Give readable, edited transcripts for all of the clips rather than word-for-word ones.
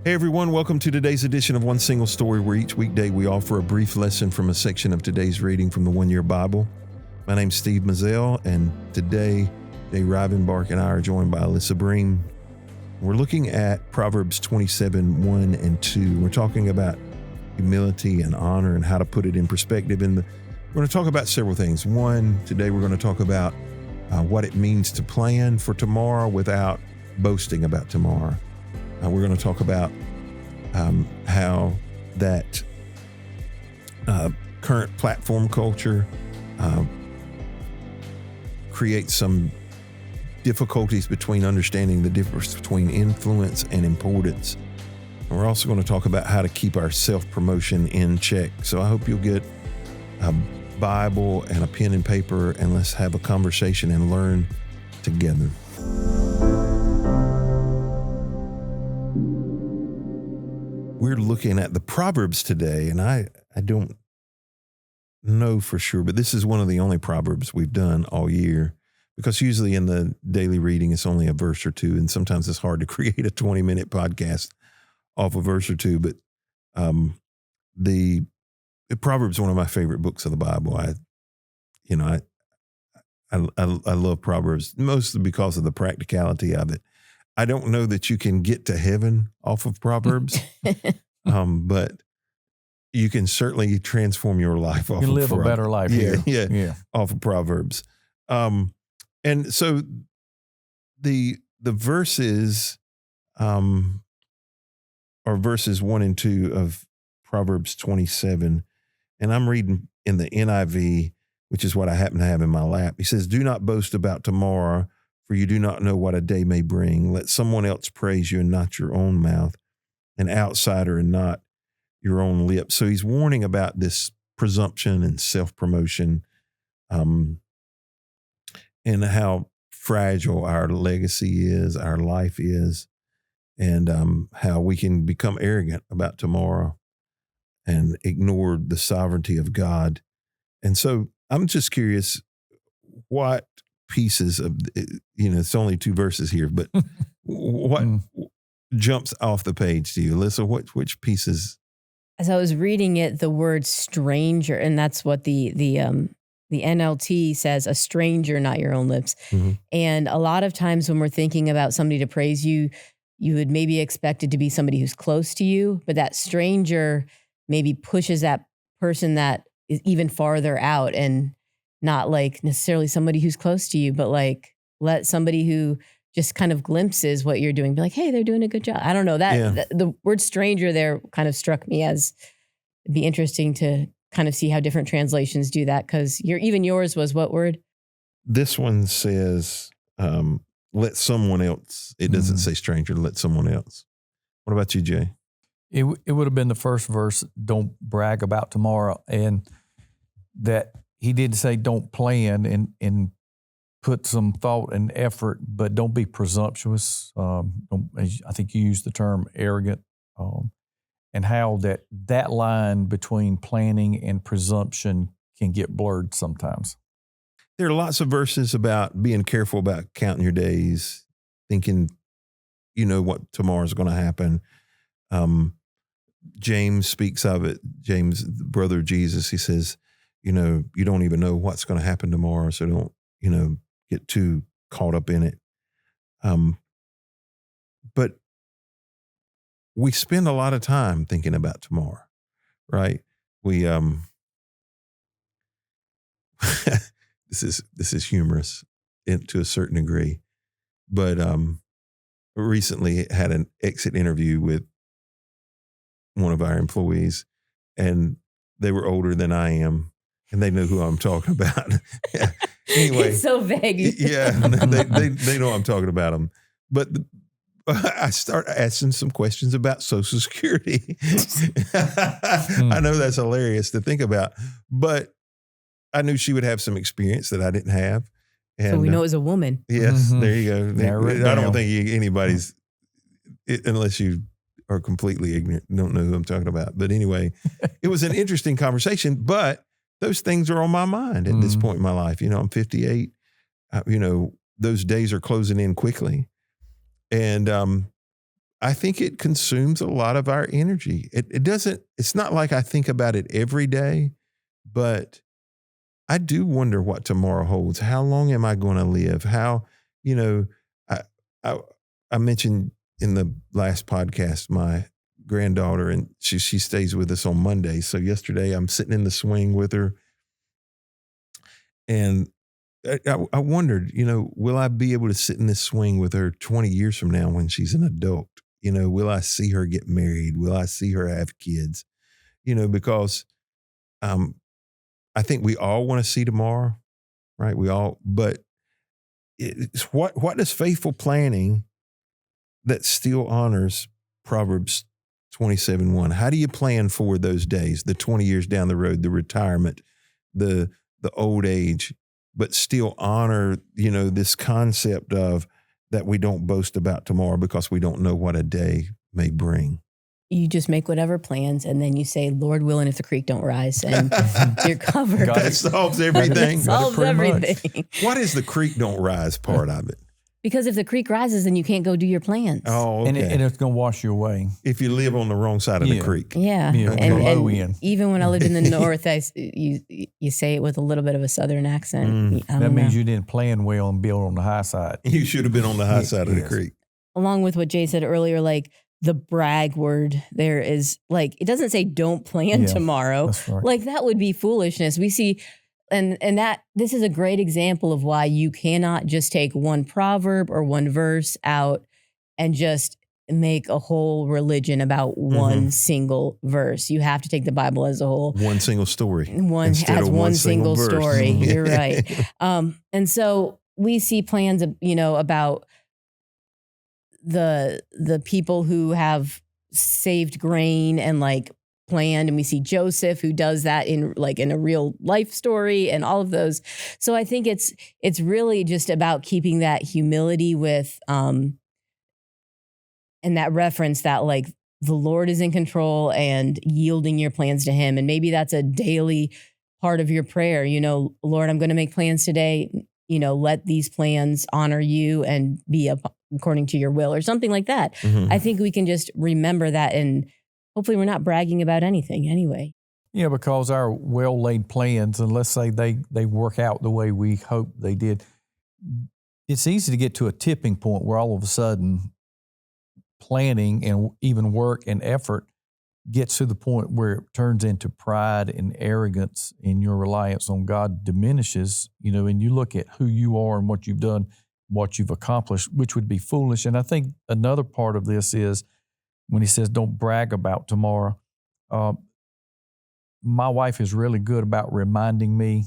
Hey everyone, welcome to today's edition of One Single Story, where each weekday we offer a brief lesson from a section of today's reading from the One Year Bible. My name's Steve Mizell, and today, Rivenbark and I are joined by Alyssa, Bream. We're looking at Proverbs 27, 1 and 2. We're talking about humility and honor and how to put it in perspective. And we're going to talk about several things. One, today we're going to talk about what it means to plan for tomorrow without boasting about tomorrow. We're going to talk about how that current platform culture creates some difficulties between understanding the difference between influence and importance. And we're also going to talk about how to keep our self-promotion in check. So I hope you'll get a Bible and a pen and paper, and let's have a conversation and learn together. We're looking at the Proverbs today, and I don't know for sure, but this is one of the only Proverbs we've done all year, because usually in the daily reading, it's only a verse or two, and sometimes it's hard to create a 20-minute podcast off a verse or two. But the Proverbs are one of my favorite books of the Bible. I love Proverbs, mostly because of the practicality of it. I don't know that you can get to heaven off of Proverbs, but you can certainly transform your life off of Proverbs. You live a better life here. Yeah, off of Proverbs. And so the verses are verses 1 and 2 of Proverbs 27, and I'm reading in the NIV, which is what I happen to have in my lap. He says, "Do not boast about tomorrow, for you do not know what a day may bring. Let someone else praise you and not your own mouth, an outsider and not your own lips." So he's warning about this presumption and self-promotion, and how fragile our legacy is, our life is, and how we can become arrogant about tomorrow and ignore the sovereignty of God. And so I'm just curious, what pieces of, it's only 2 verses here, but what jumps off the page to you, Alyssa? Which pieces? As I was reading it, the word stranger, and that's what the NLT says, a stranger, not your own lips. Mm-hmm. And a lot of times when we're thinking about somebody to praise you, you would maybe expect it to be somebody who's close to you, but that stranger maybe pushes that person that is even farther out, and not like necessarily somebody who's close to you, but like let somebody who just kind of glimpses what you're doing be like, hey, they're doing a good job. I don't know, the word stranger there kind of struck me as it'd be interesting to kind of see how different translations do that, because even yours was what word? This one says, let someone else. It doesn't say stranger, let someone else. What about you, Jay? It would have been the first verse, don't brag about tomorrow. And that he did say don't plan and put some thought and effort, but don't be presumptuous. I think you used the term arrogant, and how that line between planning and presumption can get blurred sometimes. There are lots of verses about being careful about counting your days, thinking you know what tomorrow's going to happen. James speaks of it. James, the brother of Jesus, he says, you don't even know what's going to happen tomorrow, so don't, get too caught up in it. But we spend a lot of time thinking about tomorrow, right? We this is humorous to a certain degree, but recently had an exit interview with one of our employees, and they were older than I am, and they know who I'm talking about. Anyway, it's so vague. Yeah, they know I'm talking about them. But I start asking some questions about Social Security. I know that's hilarious to think about, but I knew she would have some experience that I didn't have. And, so we know as a woman. Yes, there you go. I don't think anybody's, unless you are completely ignorant, don't know who I'm talking about. But anyway, it was an interesting conversation, but those things are on my mind at this point in my life. I'm 58. Those days are closing in quickly. And I think it consumes a lot of our energy. It's not like I think about it every day, but I do wonder what tomorrow holds. How long am I going to live? How, I, I, I mentioned in the last podcast, my granddaughter, and she stays with us on Monday. So yesterday I'm sitting in the swing with her, and I wondered, will I be able to sit in this swing with her 20 years from now when she's an adult? Will I see her get married? Will I see her have kids? Because I think we all want to see tomorrow, right? But it's what does faithful planning that still honors Proverbs 27:1? How do you plan for those days, the 20 years down the road, the retirement, the old age, but still honor, this concept of that we don't boast about tomorrow because we don't know what a day may bring? You just make whatever plans, and then you say, Lord willing, if the creek don't rise, and you're covered. That solves everything. It solves everything. What is the creek don't rise part of it? Because if the creek rises, then you can't go do your plans. Oh, okay. And it's going to wash you away. If you live on the wrong side of the creek. Yeah. And even when I lived in the north, you say it with a little bit of a southern accent. That means you didn't plan well and build on the high side. You should have been on the high side of the creek. Along with what Jay said earlier, like the brag word there is like, it doesn't say don't plan tomorrow. That's right. Like that would be foolishness. We see, and that this is a great example of why you cannot just take one proverb or one verse out and just make a whole religion about one single verse. You have to take the Bible as a whole. One single story. One single story. You're right. And so we see plans, about the people who have saved grain and like planned, and we see Joseph who does that in a real life story and all of those. So I think it's really just about keeping that humility with and that reference that like the Lord is in control and yielding your plans to him. And maybe that's a daily part of your prayer. Lord, I'm going to make plans today. Let these plans honor you and be according to your will or something like that. Mm-hmm. I think we can just remember that, and hopefully we're not bragging about anything anyway. Yeah, because our well-laid plans, and let's say they work out the way we hope they did, it's easy to get to a tipping point where all of a sudden planning and even work and effort gets to the point where it turns into pride and arrogance, and your reliance on God diminishes, and you look at who you are and what you've done, what you've accomplished, which would be foolish. And I think another part of this is when he says, don't brag about tomorrow. My wife is really good about reminding me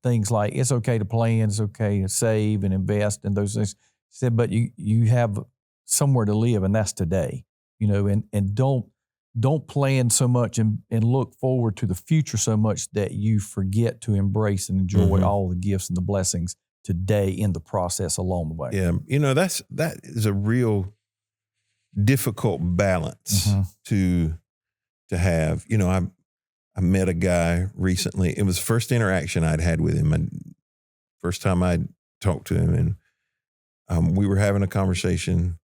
things like, it's okay to plan, it's okay to save and invest and those things. She said, but you have somewhere to live, and that's today, and don't plan so much and look forward to the future so much that you forget to embrace and enjoy all the gifts and the blessings today in the process along the way. Yeah. That is a real difficult balance to have. I met a guy recently. It was the first interaction I'd had with him. First time I'd talked to him, and we were having a conversation,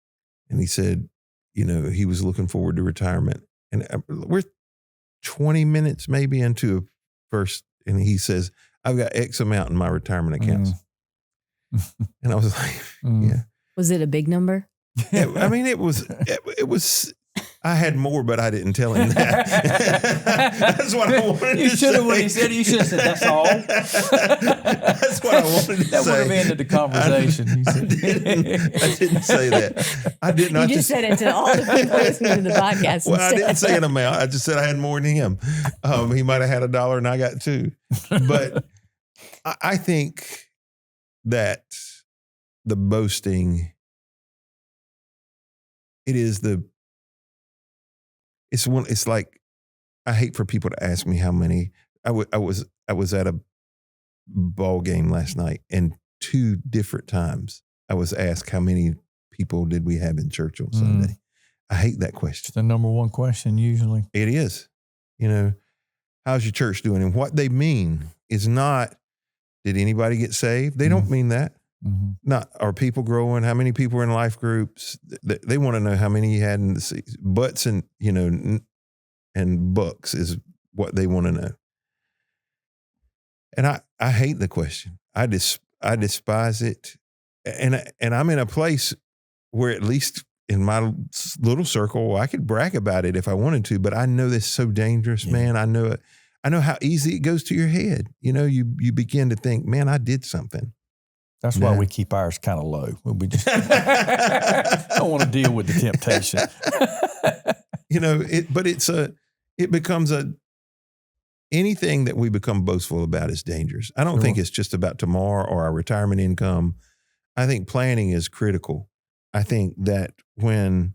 and he said, he was looking forward to retirement. And we're 20 minutes maybe into a first, and he says, I've got X amount in my retirement accounts. And I was like, yeah. Was it a big number? It was, I had more, but I didn't tell him that. That's what I wanted you to should have, say. when he said it, you should have said, that's all. That's what I wanted to say. That would have ended the conversation. I didn't say that. I did not. You just said it to all the people listening to the podcast. Well, I didn't say an amount. I just said I had more than him. He might have had $1 and I got $2. But I think that the boasting, it's like, I hate for people to ask me how many. I was at a ball game last night, and 2 different times I was asked how many people did we have in church on Sunday. I hate that question. It's the number one question usually. It is. How's your church doing? And what they mean is not, did anybody get saved? They don't mean that. Not are people growing? How many people are in life groups? They want to know how many you had in the season. Butts and and bucks is what they want to know. And I hate the question. I despise it. And I'm in a place where at least in my little circle, I could brag about it if I wanted to, but I know this is so dangerous, man. I know it. I know how easy it goes to your head. You begin to think, man, I did something. That's why we keep ours kind of low. We just don't want to deal with the temptation. It becomes anything that we become boastful about is dangerous. I don't think it's just about tomorrow or our retirement income. I think planning is critical. I think that when,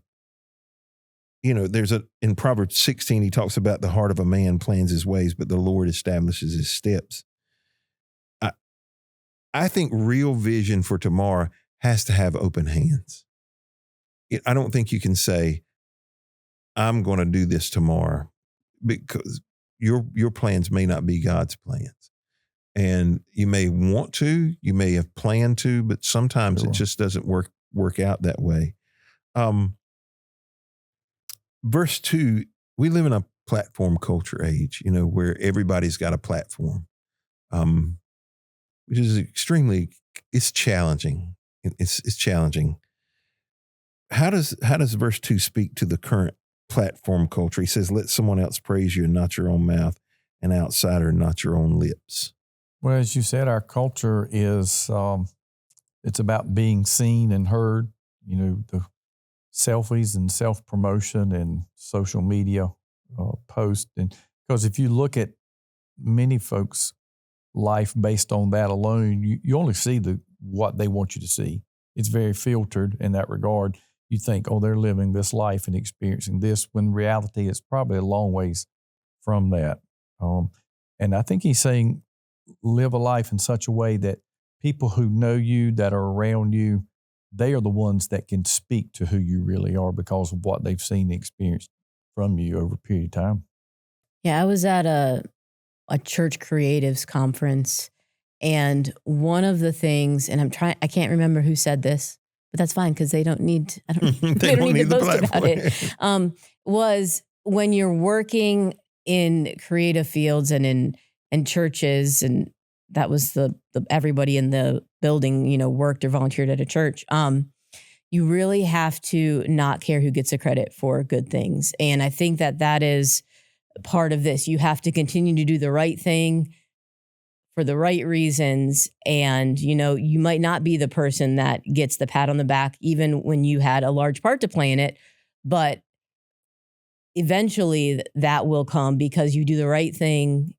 in Proverbs 16, he talks about the heart of a man plans his ways, but the Lord establishes his steps. I think real vision for tomorrow has to have open hands. I don't think you can say, I'm going to do this tomorrow, because your plans may not be God's plans. And you may want to, you may have planned to, but sometimes it just doesn't work out that way. Verse 2, we live in a platform culture age, where everybody's got a platform, which is it's challenging. It's challenging. How does verse 2 speak to the current platform culture? He says, let someone else praise you and not your own mouth, an outsider, not your own lips. Well, as you said, our culture is, it's about being seen and heard, the selfies and self-promotion and social media posts. And because if you look at many folks' life based on that alone, you only see what they want you to see. It's very filtered in that regard. You think, oh, they're living this life and experiencing this, when in reality it's probably a long ways from that. And I think he's saying, live a life in such a way that people who know you, that are around you, they are the ones that can speak to who you really are because of what they've seen and experienced from you over a period of time. Yeah, I was at a church creatives conference, and one of the things, and I can't remember who said this, but that's fine because they don't need they don't need to boast about it. Was when you're working in creative fields and in churches, and that was the everybody in the building, worked or volunteered at a church. You really have to not care who gets the credit for good things. And I think that is part of this. You have to continue to do the right thing for the right reasons. And, you might not be the person that gets the pat on the back, even when you had a large part to play in it, but eventually that will come because you do the right thing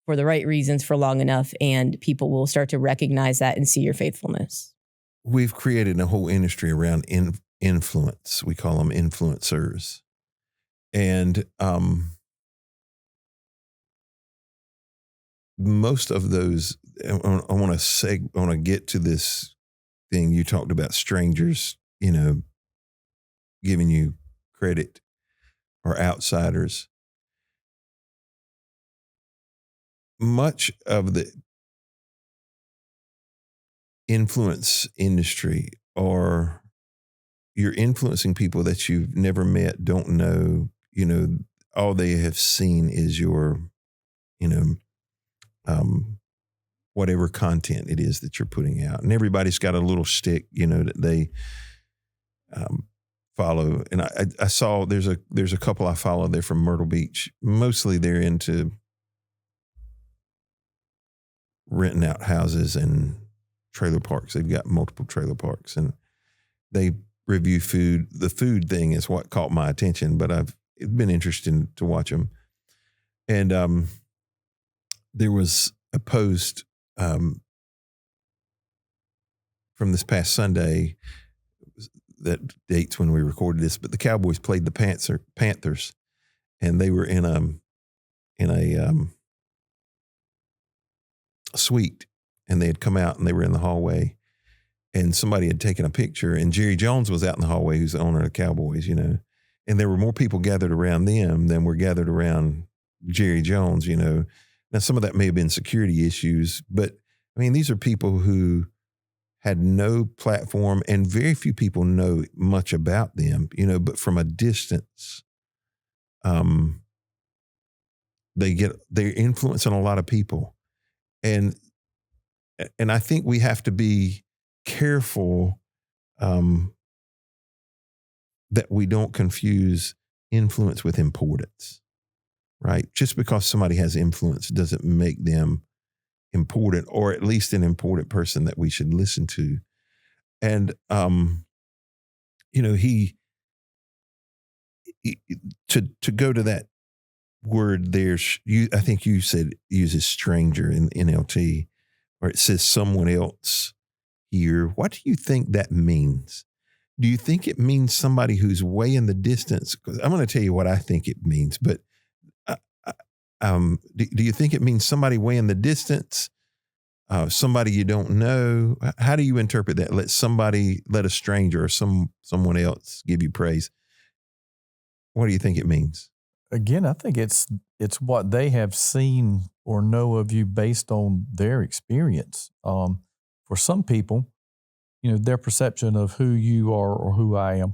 for the right reasons for long enough, and people will start to recognize that and see your faithfulness. We've created a whole industry around influence. We call them influencers. And most of those, I want to get to this thing you talked about, strangers, giving you credit, or outsiders. Much of the influence industry, or you're influencing people that you've never met, don't know, all they have seen is your, whatever content it is that you're putting out. And everybody's got a little stick, that they follow. And I saw there's a couple I follow. They're from Myrtle Beach. Mostly they're into renting out houses and trailer parks. They've got multiple trailer parks, and they review food. The food thing is what caught my attention, but it's been interesting to watch them. And there was a post from this past Sunday that dates when we recorded this, but the Cowboys played the Panthers, and they were in a suite, and they had come out and they were in the hallway, and somebody had taken a picture, and Jerry Jones was out in the hallway, who's the owner of the Cowboys, and there were more people gathered around them than were gathered around Jerry Jones, Now, some of that may have been security issues, but I mean, these are people who had no platform, and very few people know much about them, but from a distance, they're influencing a lot of people. And I think we have to be careful that we don't confuse influence with importance, right? Just because somebody has influence doesn't make them important, or at least an important person that we should listen to. And, he to go to that word there, I think you said uses stranger in NLT, or it says someone else here. What do you think that means? Do you think it means somebody who's way in the distance? 'Cause I'm going to tell you what I think it means, but do you think it means somebody way in the distance? Somebody you don't know? How do you interpret that? Let a stranger or someone else give you praise. What do you think it means? Again, I think it's what they have seen or know of you based on their experience. For some people, their perception of who you are or who I am,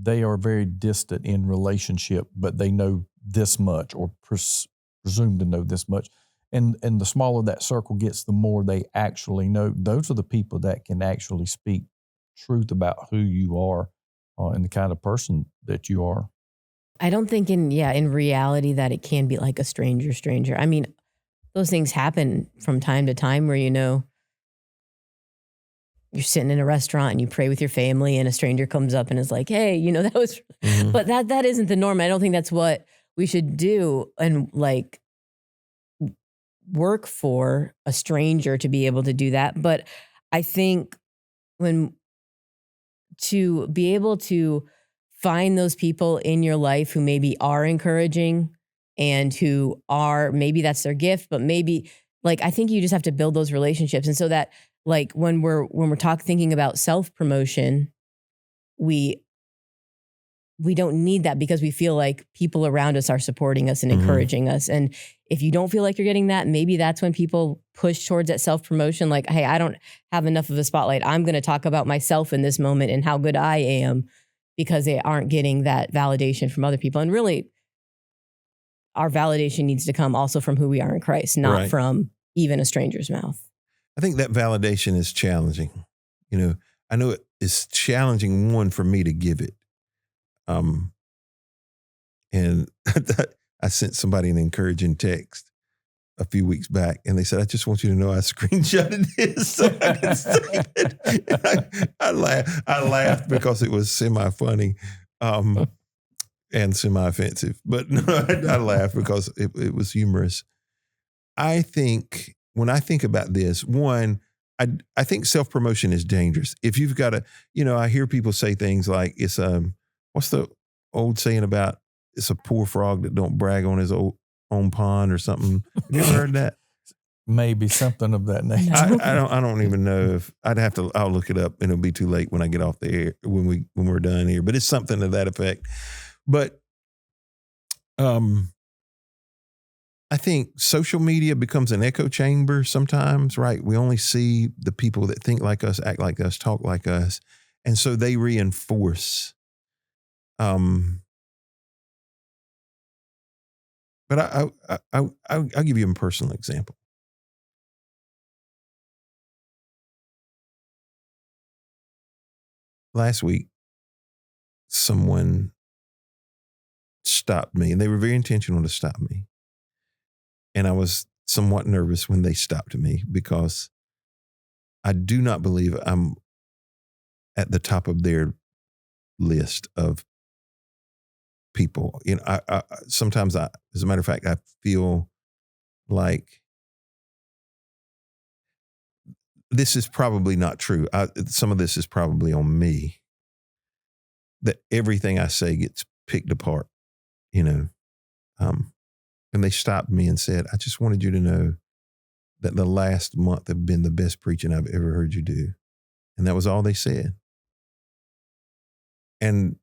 they are very distant in relationship, but they know this much or presume to know this much. And the smaller that circle gets, the more they actually know. Those are the people that can actually speak truth about who you are and the kind of person that you are. I don't think in reality that it can be like a stranger. I mean, those things happen from time to time where, you're sitting in a restaurant and you pray with your family and a stranger comes up and is like, hey, that was, but that isn't the norm. I don't think that's what we should do and like work for a stranger to be able to do that. But I think to be able to find those people in your life who maybe are encouraging and who are, maybe that's their gift, but maybe I think you just have to build those relationships. And so that when we're thinking about self-promotion, we don't need that because we feel like people around us are supporting us and encouraging us. And if you don't feel like you're getting that, maybe that's when people push towards that self-promotion. Like, hey, I don't have enough of a spotlight. I'm going to talk about myself in this moment and how good I am, because they aren't getting that validation from other people. And really, our validation needs to come also from who we are in Christ, not from even a stranger's mouth. I think that validation is challenging. I know it's challenging, one, for me to give it. And I sent somebody an encouraging text a few weeks back, and they said, I just want you to know I screenshotted this so I can say it. I laughed because it was semi-funny and semi-offensive. But no, I laughed because it was humorous. I think, when I think about this, one, I think self-promotion is dangerous. If you've got I hear people say things like, it's what's the old saying about it's a poor frog that don't brag on his own pond or something. Have you ever heard that? Maybe something of that nature. I don't even know if I'll look it up, and it'll be too late when I get off the air when we're done here. But it's something to that effect. But I think social media becomes an echo chamber sometimes, right? We only see the people that think like us, act like us, talk like us. And so they reinforce. But I'll give you a personal example. Last week, someone stopped me, and they were very intentional to stop me. And I was somewhat nervous when they stopped me, because I do not believe I'm at the top of their list of people. I sometimes, as a matter of fact, I feel like this is probably not true. Some of this is probably on me, that everything I say gets picked apart, and they stopped me and said, I just wanted you to know that the last month have been the best preaching I've ever heard you do. And that was all they said. And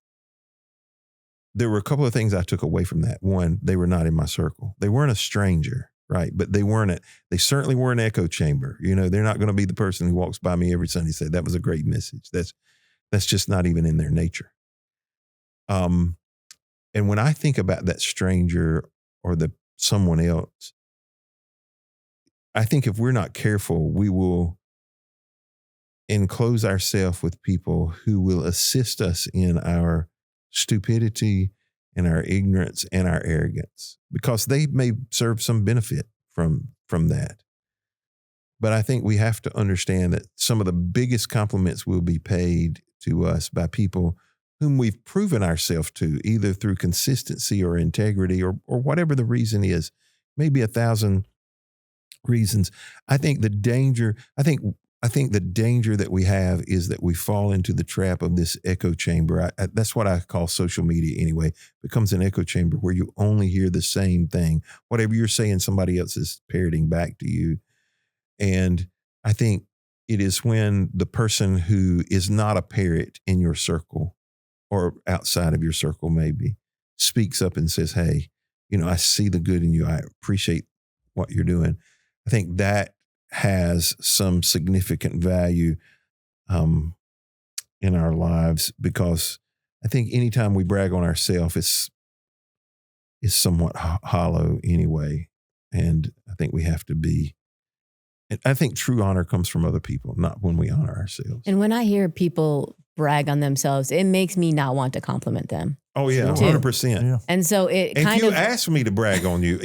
there were a couple of things I took away from that. One, they were not in my circle. They weren't a stranger. right? But they certainly were an echo chamber. They're not going to be the person who walks by me every Sunday and say, that was a great message. That's just not even in their nature. And when I think about that stranger or someone else, I think if we're not careful, we will enclose ourselves with people who will assist us in our stupidity and our ignorance and our arrogance, because they may serve some benefit from that. But I think we have to understand that some of the biggest compliments will be paid to us by people whom we've proven ourselves to, either through consistency or integrity or whatever the reason is. Maybe 1,000 reasons. I think the danger that we have is that we fall into the trap of this echo chamber. That's what I call social media anyway. It becomes an echo chamber where you only hear the same thing. Whatever you're saying, somebody else is parroting back to you. And I think it is when the person who is not a parrot in your circle or outside of your circle maybe speaks up and says, hey, I see the good in you. I appreciate what you're doing. I think that has some significant value in our lives, because I think anytime we brag on ourselves, is somewhat hollow anyway. And I think we have to be. I think true honor comes from other people, not when we honor ourselves. And when I hear people brag on themselves, it makes me not want to compliment them. Oh, yeah, 100%. Yeah. And so if you ask me to brag on you,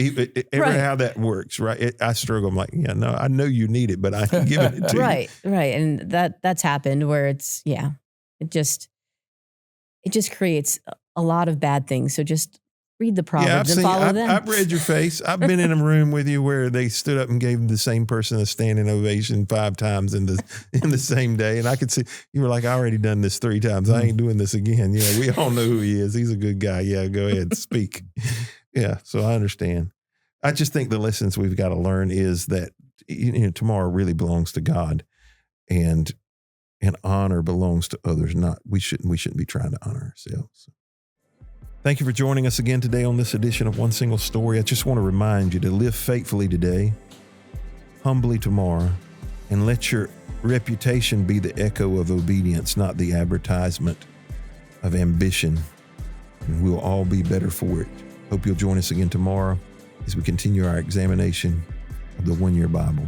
right. how that works, right? I struggle. I'm like, yeah, no, I know you need it, but I ain't giving it to you. Right. And that's happened where it just creates a lot of bad things. So just read the Proverbs and follow them. I've read your face. I've been in a room with you where they stood up and gave the same person a standing ovation 5 times in the same day. And I could see you were like, I already done this 3 times. I ain't doing this again. Yeah, we all know who he is. He's a good guy. Yeah, go ahead, speak. Yeah, so I understand. I just think the lessons we've got to learn is that tomorrow really belongs to God, and honor belongs to others. We shouldn't be trying to honor ourselves. Thank you for joining us again today on this edition of One Single Story. I just want to remind you to live faithfully today, humbly tomorrow, and let your reputation be the echo of obedience, not the advertisement of ambition. And we'll all be better for it. Hope you'll join us again tomorrow as we continue our examination of the 1 Year Bible.